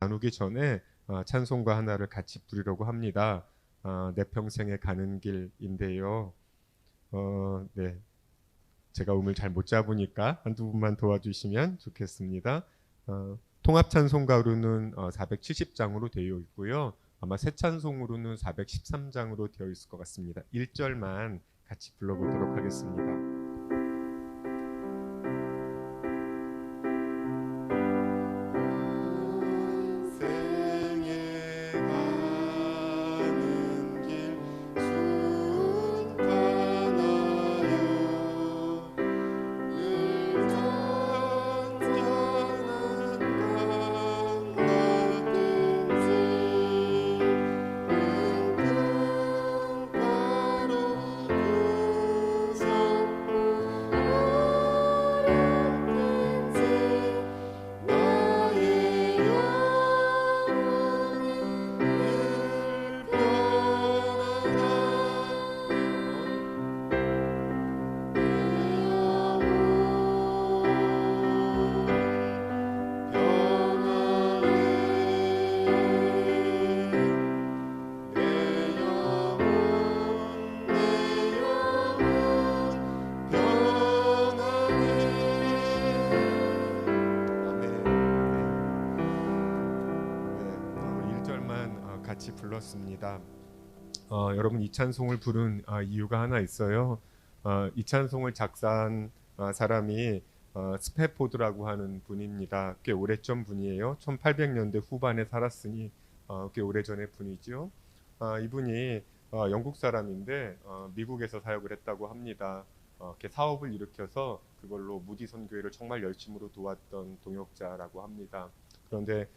나누기 전에 찬송가 하나를 같이 부르려고 합니다. 내 평생에 가는 길인데요. 네, 제가 음을 잘 못 잡으니까 한두 분만 도와주시면 좋겠습니다. 통합 찬송가로는 470장으로 되어 있고요. 아마 새 찬송으로는 413장으로 되어 있을 것 같습니다. 1절만 같이 불러보도록 하겠습니다. 같이 불렀습니다. 여러분 이 찬송을 부른 이유가 하나 있어요. 이 찬송을 작사한 사람이 스패포드라고 하는 분입니다. 꽤 오래전 분이에요. 1800년대 후반에 살았으니 꽤 오래전의 분이죠. 이분이 영국 사람인데 미국에서 사역을 했다고 합니다. 이렇게 사업을 일으켜서 그걸로 무디 선교회를 정말 열심으로 도왔던 동역자라고 합니다. 그런데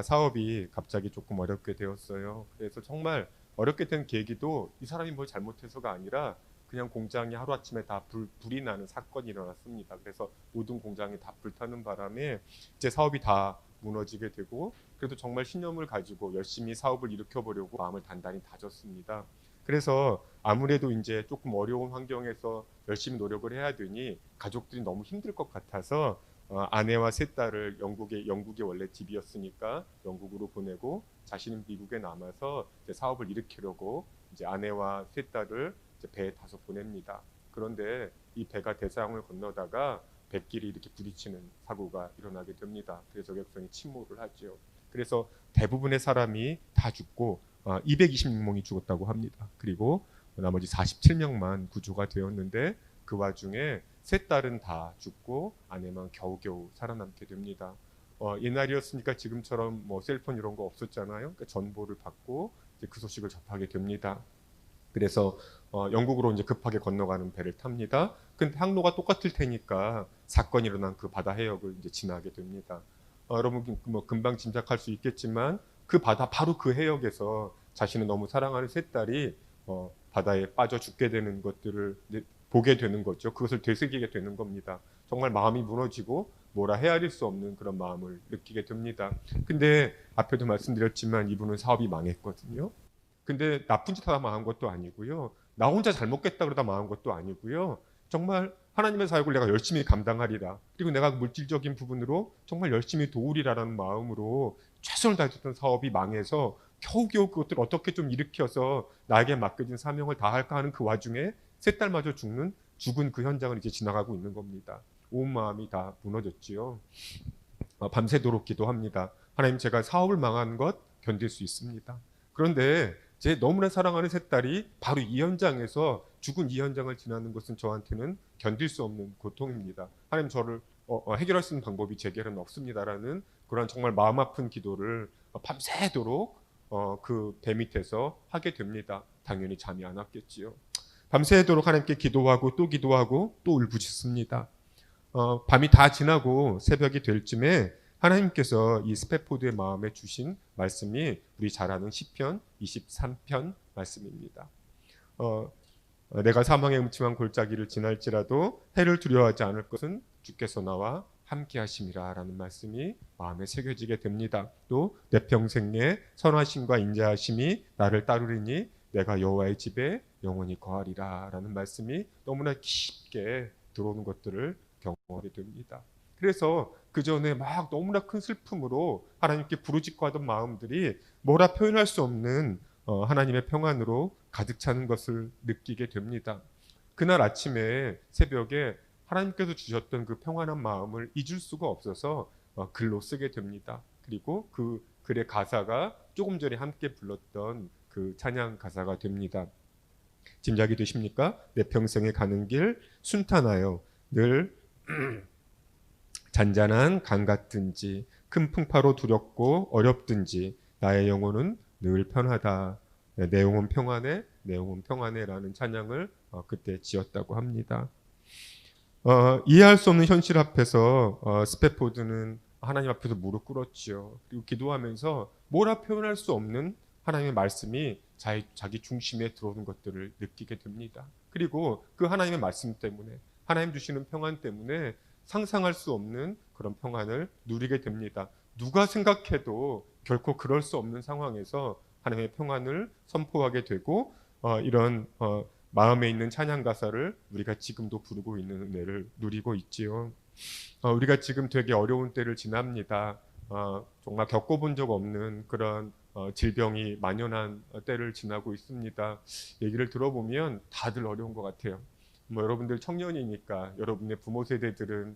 사업이 갑자기 조금 어렵게 되었어요. 그래서 정말 어렵게 된 계기도 이 사람이 뭘 잘못해서가 아니라 그냥 공장이 하루아침에 다 불이 나는 사건이 일어났습니다. 그래서 모든 공장이 다 불타는 바람에 이제 사업이 다 무너지게 되고, 그래도 정말 신념을 가지고 열심히 사업을 일으켜보려고 마음을 단단히 다졌습니다. 그래서 아무래도 이제 조금 어려운 환경에서 열심히 노력을 해야 되니 가족들이 너무 힘들 것 같아서 아내와 세 딸을 영국에 원래 집이었으니까 영국으로 보내고 자신은 미국에 남아서 이제 사업을 일으키려고 이제 아내와 세 딸을 이제 배에 타서 보냅니다. 그런데 이 배가 대서양을 건너다가 뱃길이 이렇게 부딪히는 사고가 일어나게 됩니다. 그래서 저격선이 침몰을 하죠. 그래서 대부분의 사람이 다 죽고 226명이 죽었다고 합니다. 그리고 나머지 47명만 구조가 되었는데 그 와중에 세 딸은 다 죽고 아내만 겨우겨우 살아남게 됩니다. 옛날이었으니까 지금처럼 뭐 셀폰 이런 거 없었잖아요. 그러니까 전보를 받고 이제 그 소식을 접하게 됩니다. 그래서 영국으로 이제 급하게 건너가는 배를 탑니다. 근데 항로가 똑같을 테니까 사건이 일어난 그 바다 해역을 이제 지나게 됩니다. 여러분 뭐 금방 짐작할 수 있겠지만 그 바다 바로 그 해역에서 자신을 너무 사랑하는 세 딸이 바다에 빠져 죽게 되는 것들을 보게 되는 거죠. 그것을 되새기게 되는 겁니다. 정말 마음이 무너지고 뭐라 헤아릴 수 없는 그런 마음을 느끼게 됩니다. 근데 앞에도 말씀드렸지만 이분은 사업이 망했거든요. 근데 나쁜 짓 하다 망한 것도 아니고요. 나 혼자 잘못겠다 그러다 망한 것도 아니고요. 정말 하나님의 사역을 내가 열심히 감당하리라. 그리고 내가 물질적인 부분으로 정말 열심히 도우리라라는 마음으로 최선을 다했던 사업이 망해서 겨우겨우 그것들을 어떻게 좀 일으켜서 나에게 맡겨진 사명을 다할까 하는 그 와중에 세 딸마저 죽은 그 현장을 이제 지나가고 있는 겁니다. 온 마음이 다 무너졌지요. 밤새도록 기도합니다. 하나님, 제가 사업을 망한 것 견딜 수 있습니다. 그런데 제 너무나 사랑하는 세 딸이 바로 이 현장에서 죽은 이 현장을 지나는 것은 저한테는 견딜 수 없는 고통입니다. 하나님, 저를 해결할 수 있는 방법이 제게는 없습니다라는 그런 정말 마음 아픈 기도를 밤새도록 그 배 밑에서 하게 됩니다. 당연히 잠이 안 왔겠지요. 밤새도록 하나님께 기도하고 또 울부짖습니다. 밤이 다 지나고 새벽이 될 쯤에 하나님께서 이 스패포드의 마음에 주신 말씀이 우리 잘 아는 시편 23편 말씀입니다. 내가 사망의 음침한 골짜기를 지날지라도 해를 두려워하지 않을 것은 주께서 나와 함께 하심이라 라는 말씀이 마음에 새겨지게 됩니다. 또 내 평생에 선하심과 인자하심이 나를 따르리니 내가 여호와의 집에 영원히 거하리라 라는 말씀이 너무나 깊게 들어오는 것들을 경험하게 됩니다. 그래서 그 전에 막 너무나 큰 슬픔으로 하나님께 부르짖고하던 마음들이 뭐라 표현할 수 없는 하나님의 평안으로 가득 차는 것을 느끼게 됩니다. 그날 아침에 새벽에 하나님께서 주셨던 그 평안한 마음을 잊을 수가 없어서 글로 쓰게 됩니다. 그리고 그 글의 가사가 조금 전에 함께 불렀던 그 찬양 가사가 됩니다. 짐작이 되십니까? 내 평생에 가는 길 순탄하여 늘 잔잔한 강 같든지 큰 풍파로 두렵고 어렵든지 나의 영혼은 늘 편하다. 내 영혼 평안해, 내 영혼 평안해라는 찬양을 그때 지었다고 합니다. 이해할 수 없는 현실 앞에서 스패포드는 하나님 앞에서 무릎 꿇었지요. 그리고 기도하면서 뭐라 표현할 수 없는 하나님의 말씀이 자기 중심에 들어오는 것들을 느끼게 됩니다. 그리고 그 하나님의 말씀 때문에 하나님 주시는 평안 때문에 상상할 수 없는 그런 평안을 누리게 됩니다. 누가 생각해도 결코 그럴 수 없는 상황에서 하나님의 평안을 선포하게 되고 이런 마음에 있는 찬양 가사를 우리가 지금도 부르고 있는 은혜를 누리고 있지요. 우리가 지금 되게 어려운 때를 지납니다. 정말 겪어본 적 없는 그런 질병이 만연한 때를 지나고 있습니다. 얘기를 들어보면 다들 어려운 것 같아요. 여러분들 청년이니까 여러분의 부모 세대들은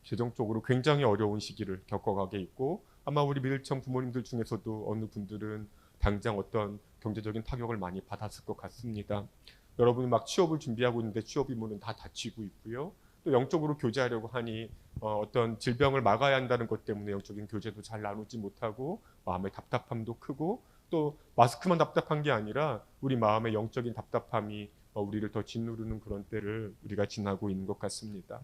재정적으로 굉장히 어려운 시기를 겪어가게 있고 아마 우리 밀청 부모님들 중에서도 어느 분들은 당장 어떤 경제적인 타격을 많이 받았을 것 같습니다. 여러분이 막 취업을 준비하고 있는데 취업이 문은 다 닫히고 있고요. 또 영적으로 교제하려고 하니 어떤 질병을 막아야 한다는 것 때문에 영적인 교제도 잘 나누지 못하고 마음의 답답함도 크고 또 마스크만 답답한 게 아니라 우리 마음의 영적인 답답함이 우리를 더 짓누르는 그런 때를 우리가 지나고 있는 것 같습니다.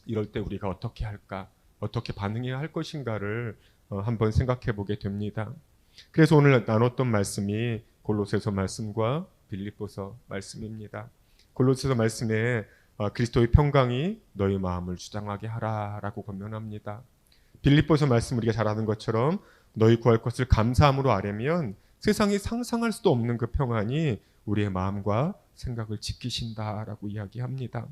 이럴 때 우리가 어떻게 할까? 어떻게 반응해야 할 것인가를 한번 생각해 보게 됩니다. 그래서 오늘 나눴던 말씀이 골로새서 말씀과 빌립보서 말씀입니다. 골로새서 말씀에 그리스도의 평강이 너희 마음을 주장하게 하라라고 권면합니다. 빌립보서 말씀 우리가 잘 아는 것처럼 너희 구할 것을 감사함으로 아뢰면 세상이 상상할 수도 없는 그 평안이 우리의 마음과 생각을 지키신다라고 이야기합니다.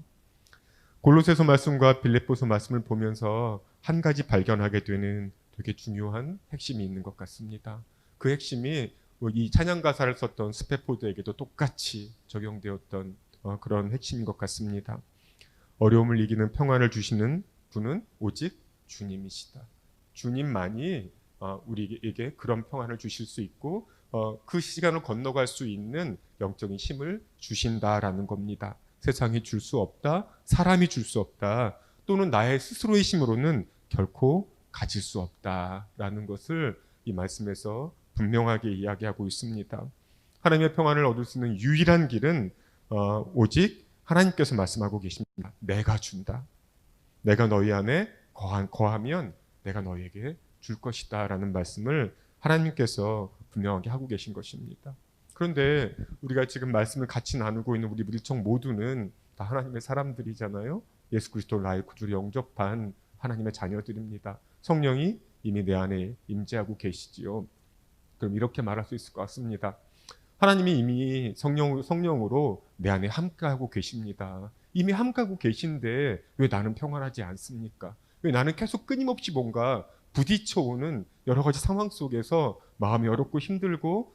골로새서 말씀과 빌립보서 말씀을 보면서 한 가지 발견하게 되는 되게 중요한 핵심이 있는 것 같습니다. 그 핵심이 이 찬양 가사를 썼던 스패포드에게도 똑같이 적용되었던 그런 핵심인 것 같습니다. 어려움을 이기는 평안을 주시는 분은 오직 주님이시다. 주님만이 우리에게 그런 평안을 주실 수 있고 그 시간을 건너갈 수 있는 영적인 힘을 주신다라는 겁니다. 세상이 줄 수 없다, 사람이 줄 수 없다, 또는 나의 스스로의 힘으로는 결코 가질 수 없다라는 것을 이 말씀에서 분명하게 이야기하고 있습니다. 하나님의 평안을 얻을 수 있는 유일한 길은 오직 하나님께서 말씀하고 계십니다. 내가 준다. 내가 너희 안에 거하면 내가 너희에게 줄 것이다 라는 말씀을 하나님께서 분명하게 하고 계신 것입니다. 그런데 우리가 지금 말씀을 같이 나누고 있는 우리 밀청 모두는 다 하나님의 사람들이잖아요. 예수 그리스도를 나의 구주로 영접한 하나님의 자녀들입니다. 성령이 이미 내 안에 임재하고 계시지요. 그럼 이렇게 말할 수 있을 것 같습니다. 하나님이 이미 성령으로 내 안에 함께하고 계십니다. 이미 함께하고 계신데 왜 나는 평안하지 않습니까? 왜 나는 계속 끊임없이 뭔가 부딪혀오는 여러 가지 상황 속에서 마음이 어렵고 힘들고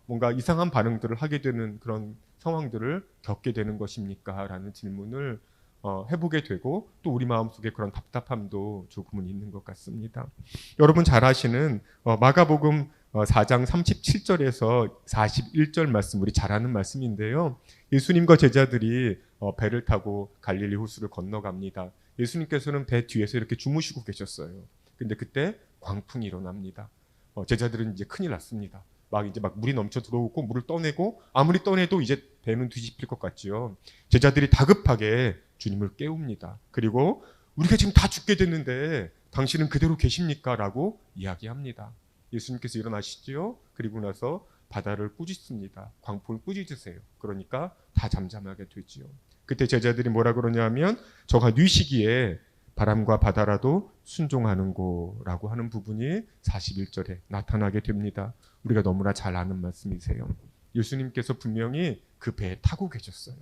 뭔가 이상한 반응들을 하게 되는 그런 상황들을 겪게 되는 것입니까? 라는 질문을 해보게 되고 또 우리 마음속에 그런 답답함도 조금은 있는 것 같습니다. 여러분 잘 아시는 마가복음 4장 37절에서 41절 말씀 우리 잘 아는 말씀인데요. 예수님과 제자들이 배를 타고 갈릴리 호수를 건너갑니다. 예수님께서는 배 뒤에서 이렇게 주무시고 계셨어요. 근데 그때 광풍이 일어납니다. 제자들은 이제 큰일 났습니다. 막 물이 넘쳐 들어오고 물을 떠내고 아무리 떠내도 이제 배는 뒤집힐 것 같지요. 제자들이 다급하게 주님을 깨웁니다. 그리고 우리가 지금 다 죽게 됐는데 당신은 그대로 계십니까? 라고 이야기합니다. 예수님께서 일어나시지요. 그리고 나서 바다를 꾸짖습니다. 광풍을 꾸짖으세요. 그러니까 다 잠잠하게 되지요. 그때 제자들이 뭐라 그러냐면 저가 뉘시기에 바람과 바다라도 순종하는고라고 하는 부분이 41절에 나타나게 됩니다. 우리가 너무나 잘 아는 말씀이세요. 예수님께서 분명히 그 배에 타고 계셨어요.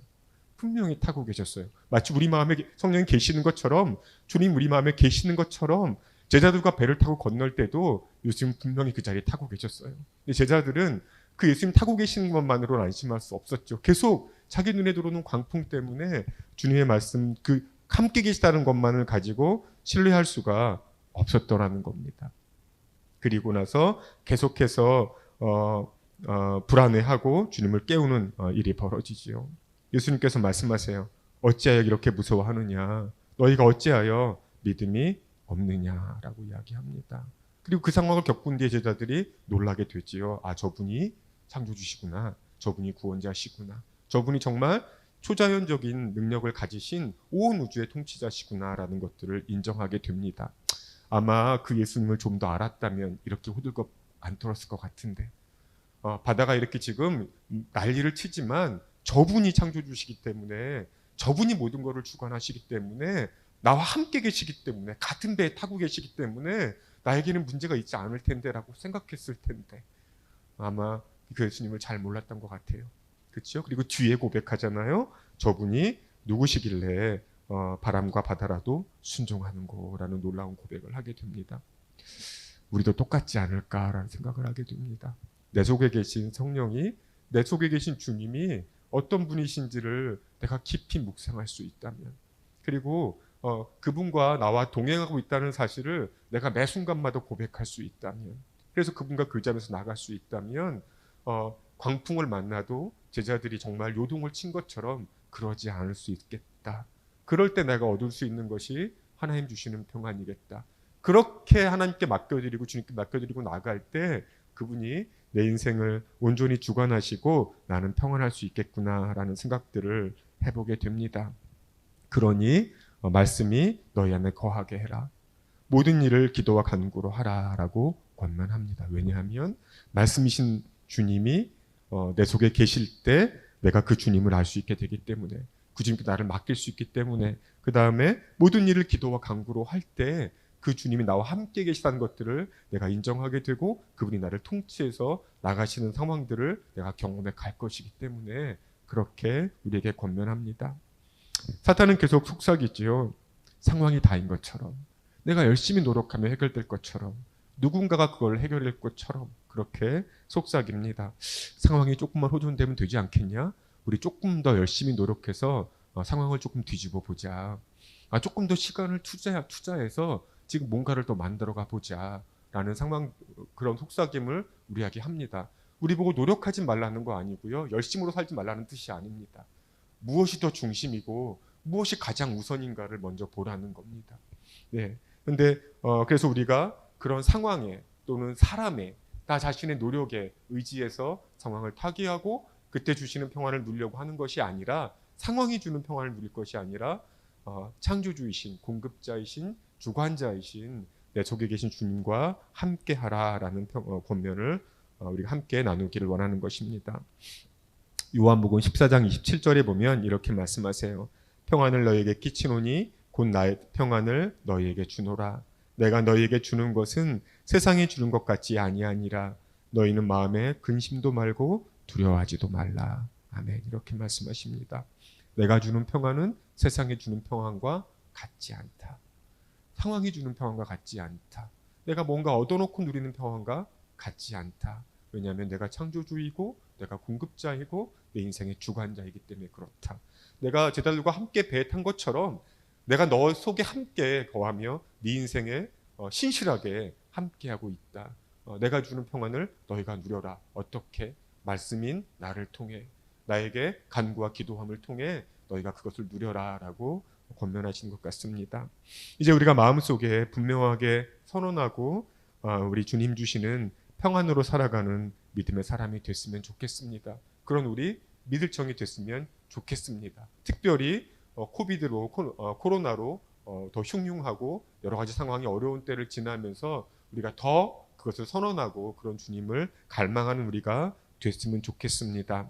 분명히 타고 계셨어요. 마치 우리 마음에 성령이 계시는 것처럼, 주님 우리 마음에 계시는 것처럼 제자들과 배를 타고 건널 때도 예수님 분명히 그 자리에 타고 계셨어요. 근데 제자들은 그 예수님 타고 계시는 것만으로는 안심할 수 없었죠. 계속 자기 눈에 들어오는 광풍 때문에 주님의 말씀, 그 함께 계시다는 것만을 가지고 신뢰할 수가 없었더라는 겁니다. 그리고 나서 계속해서 불안해하고 주님을 깨우는 일이 벌어지지요. 예수님께서 말씀하세요. 어찌하여 이렇게 무서워하느냐? 너희가 어찌하여 믿음이 없느냐라고 이야기합니다. 그리고 그 상황을 겪은 뒤에 제자들이 놀라게 되지요. 아, 저분이 창조주시구나. 저분이 구원자시구나. 저분이 정말 초자연적인 능력을 가지신 온 우주의 통치자시구나라는 것들을 인정하게 됩니다. 아마 그 예수님을 좀 더 알았다면 이렇게 호들갑 안 떨었을 것 같은데, 바다가 이렇게 지금 난리를 치지만 저분이 창조주시기 때문에, 저분이 모든 것을 주관하시기 때문에, 나와 함께 계시기 때문에, 같은 배에 타고 계시기 때문에 나에게는 문제가 있지 않을 텐데라고 생각했을 텐데, 아마 그 예수님을 잘 몰랐던 것 같아요. 그렇죠? 그리고 뒤에 고백하잖아요. 저분이 누구시길래 바람과 바다라도 순종하는 거라는 놀라운 고백을 하게 됩니다. 우리도 똑같지 않을까라는 생각을 하게 됩니다. 내 속에 계신 성령이, 내 속에 계신 주님이 어떤 분이신지를 내가 깊이 묵상할 수 있다면, 그리고 그분과 나와 동행하고 있다는 사실을 내가 매 순간마다 고백할 수 있다면, 그래서 그분과 교제하면서 나갈 수 있다면, 광풍을 만나도 제자들이 정말 요동을 친 것처럼 그러지 않을 수 있겠다. 그럴 때 내가 얻을 수 있는 것이 하나님 주시는 평안이겠다. 그렇게 하나님께 맡겨드리고 주님께 맡겨드리고 나갈 때 그분이 내 인생을 온전히 주관하시고 나는 평안할 수 있겠구나라는 생각들을 해보게 됩니다. 그러니 말씀이 너희 안에 거하게 해라. 모든 일을 기도와 간구로 하라라고 권면합니다. 왜냐하면 말씀이신 주님이 내 속에 계실 때 내가 그 주님을 알 수 있게 되기 때문에, 그 주님께 나를 맡길 수 있기 때문에, 그 다음에 모든 일을 기도와 간구로 할 때 그 주님이 나와 함께 계시다는 것들을 내가 인정하게 되고 그분이 나를 통치해서 나가시는 상황들을 내가 경험해 갈 것이기 때문에 그렇게 우리에게 권면합니다. 사탄은 계속 속삭이지요. 상황이 다인 것처럼, 내가 열심히 노력하면 해결될 것처럼, 누군가가 그걸 해결할 것처럼 그렇게 속삭입니다. 상황이 조금만 호전되면 되지 않겠냐? 우리 조금 더 열심히 노력해서 상황을 조금 뒤집어 보자. 조금 더 시간을 투자해서 지금 뭔가를 더 만들어가 보자. 라는 그런 속삭임을 우리에게 합니다. 우리 보고 노력하지 말라는 거 아니고요. 열심으로 살지 말라는 뜻이 아닙니다. 무엇이 더 중심이고 무엇이 가장 우선인가를 먼저 보라는 겁니다. 네. 근데 그래서 우리가 그런 상황에 또는 사람에 나 자신의 노력에 의지해서 상황을 타개하고 그때 주시는 평안을 누리려고 하는 것이 아니라, 상황이 주는 평안을 누릴 것이 아니라 창조주이신, 공급자이신, 주관자이신 내 속에 계신 주님과 함께 하라라는 권면을 우리가 함께 나누기를 원하는 것입니다. 요한복음 14장 27절에 보면 이렇게 말씀하세요. 평안을 너희에게 끼치노니 곧 나의 평안을 너희에게 주노라. 내가 너희에게 주는 것은 세상에 주는 것 같지 아니하니라. 너희는 마음에 근심도 말고 두려워하지도 말라. 아멘. 이렇게 말씀하십니다. 내가 주는 평안은 세상에 주는 평안과 같지 않다. 상황이 주는 평안과 같지 않다. 내가 뭔가 얻어놓고 누리는 평안과 같지 않다. 왜냐하면 내가 창조주이고 내가 공급자이고 내 인생의 주관자이기 때문에 그렇다. 내가 제자들과 함께 배에 탄 것처럼 내가 너 속에 함께 거하며 네 인생에 신실하게 함께하고 있다. 내가 주는 평안을 너희가 누려라. 어떻게? 말씀인 나를 통해, 나에게 간구와 기도함을 통해 너희가 그것을 누려라 라고 권면하시는 것 같습니다. 이제 우리가 마음속에 분명하게 선언하고 우리 주님 주시는 평안으로 살아가는 믿음의 사람이 됐으면 좋겠습니다. 그런 우리 믿을 정이 됐으면 좋겠습니다. 특별히 코비드로 코로나로 더 흉흉하고 여러 가지 상황이 어려운 때를 지나면서 우리가 더 그것을 선언하고 그런 주님을 갈망하는 우리가 됐으면 좋겠습니다.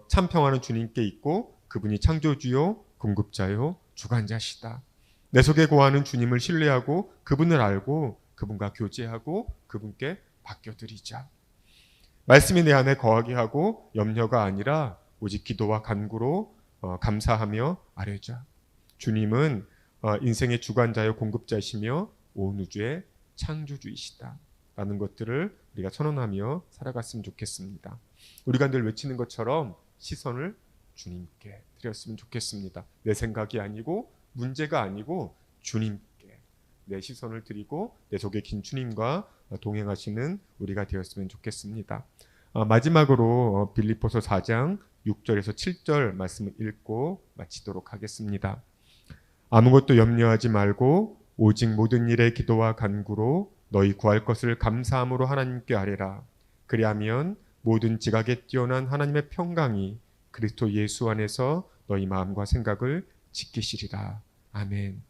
참 평안은 주님께 있고 그분이 창조주요 공급자요 주관자시다. 내 속에 거하는 주님을 신뢰하고 그분을 알고 그분과 교제하고 그분께 맡겨드리자. 말씀이 내 안에 거하게 하고 염려가 아니라 오직 기도와 간구로 감사하며 아뢰자. 주님은 인생의 주관자요 공급자이시며 온 우주의 창조주이시다 라는 것들을 우리가 선언하며 살아갔으면 좋겠습니다. 우리가 늘 외치는 것처럼 시선을 주님께 드렸으면 좋겠습니다. 내 생각이 아니고 문제가 아니고 주님께 내 시선을 드리고 내 속에 긴 주님과 동행하시는 우리가 되었으면 좋겠습니다. 마지막으로 빌립보서 4장 6절에서 7절 말씀을 읽고 마치도록 하겠습니다. 아무것도 염려하지 말고 오직 모든 일에 기도와 간구로 너희 구할 것을 감사함으로 하나님께 아뢰라. 그리하면 모든 지각에 뛰어난 하나님의 평강이 그리스도 예수 안에서 너희 마음과 생각을 지키시리라. 아멘.